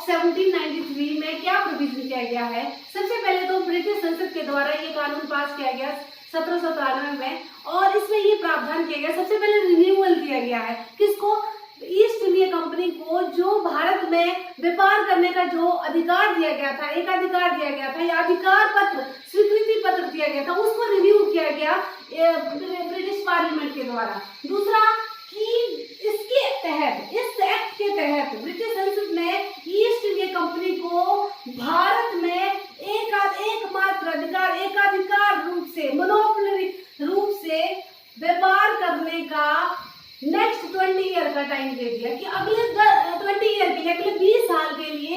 1793 में क्या प्रोविजन किया गया है? सबसे पहले तो ब्रिटिश संसद के द्वारा ये कानून पास किया गया 1793 में, और इसमें ये प्रावधान किया गया, सबसे पहले रिन्यूअल दिया गया है किसको? ईस्ट इंडिया कंपनी को, जो भारत में व्यापार करने का जो अधिकार दिया गया था, एक अधिकार दिया गया था या अधिकार पत्र, स्वीकृति पत्र दिया गया था, उसको रिन्यू किया गया ब्रिटिश पार्लियामेंट के द्वारा। दूसरा कि इसके तहत, इस एक्ट के तहत ब्रिटिश संसद ने ईस्ट इंडिया कंपनी को भारत में एकमात्र अधिकार, एकाधिकार रूप से, मोनोपोली रूप से व्यापार करने का नेक्स्ट 20 ईयर का टाइम दे दिया कि अगले 20 ईयर के लिए, अगले 20 साल के लिए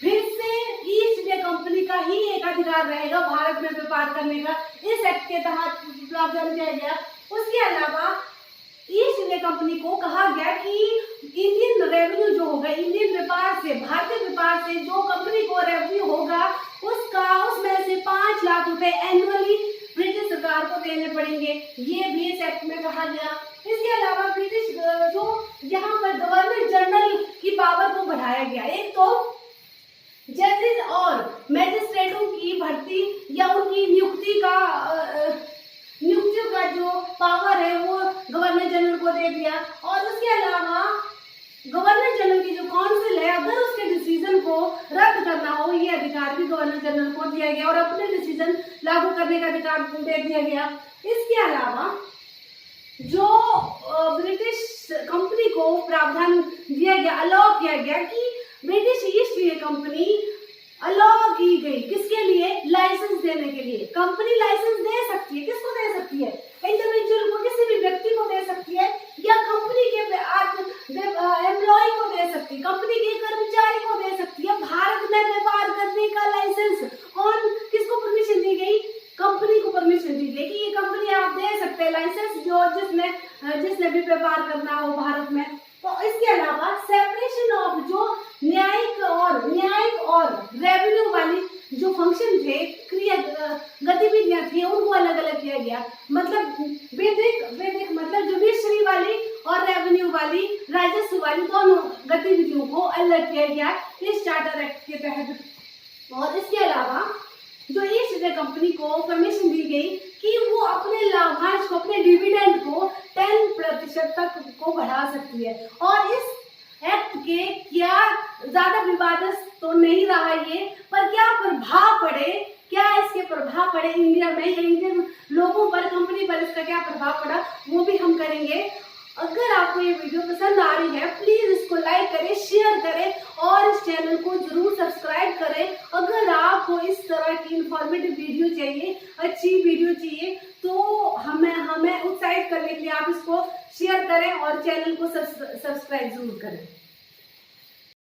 फिर से ईस्ट इंडिया कंपनी का ही एक अधिकार रहेगा भारत में व्यापार करने का। इस एक्ट के तहत प्रावधान किया गया। उसके अलावा ईस्ट इंडिया कंपनी को कहा गया कि इंडियन रेवेन्यू जो होगा, इंडियन व्यापार से, भारतीय व्यापार से जो कंपनी को रेवेन्यू होगा, उसमें से 5 लाख रुपए एनुअली ब्रिटिश सरकार को देने पड़ेंगे। ये भी इस एक्ट में कहा गया। इसके अलावा ब्रिटिश जो यहाँ पर गवर्नर जनरल की पावर को बढ़ाया गया। एक तो जजेस और मैजिस्ट्रेटों की भर्ती या उनकी नियुक्तियों का जो पावर है वो गवर्नर जनरल को दे दिया। और उसके अलावा गवर्नर जनरल की जो काउंसिल है, अगर उसके डिसीजन को रद्द करना हो, ये अधिकार भी गवर्नर जनरल को दिया गया और अपने डिसीजन लागू करने का अधिकार दे दिया गया। इसके अलावा जो ब्रिटिश कंपनी को प्रावधान दिया गया, अलाउ किया गया कि British east India company allow की गई किसके लिए? लाइसेंस देने के लिए। कंपनी लाइसेंस दे सकती है, किसको दे सकती है? इंडिविजुअल को, किसी भी व्यक्ति को दे सकती है, या कंपनी के एम्प्लॉय को दे सकती है, कंपनी के कर्मचारी को दे सकती है। भारत में व्यापार करने का लाइसेंस किसको परमिशन दी गई? कंपनी को परमिशन दी गई कि ये कंपनी आप दे सकते हैं लाइसेंस, जो जिसने भी व्यापार करना हो भारत में। तो इसके अलावा सेपरेशन ऑफ जो न्यायिक और रेवेन्यू वाली जो फंक्शन थे, गतिविधियां थी, उनको अलग अलग किया गया। मतलब वैदिक मतलब जुडिशरी वाली और रेवेन्यू वाली, राजस्व वाली दोनों गतिविधियों को अलग किया गया इस चार्टर एक्ट के तहत। और इसके अलावा जो ईस्ट इंडिया कंपनी को परमिशन दी गई कि वो अपने लाभांश को, अपने डिविडेंड को 10% तक को बढ़ा सकती है। और इस एक्ट के क्या ज्यादा विवादित तो नहीं रहा ये, पर क्या प्रभाव पड़े, क्या इसके प्रभाव पड़े इंडिया में या इंडियन लोगों पर, कंपनी पर इसका क्या प्रभाव पड़ा, वो भी हम करेंगे। अगर आपको ये वीडियो पसंद आ रही है, प्लीज इसको लाइक करें, शेयर करें और इस चैनल को जरूर सब्सक्राइब करें। अगर आपको इस तरह की इंफॉर्मेटिव वीडियो चाहिए, अच्छी वीडियो चाहिए, तो हमें उत्साहित करने के लिए आप इसको शेयर करें और चैनल को सब्सक्राइब जरूर करें।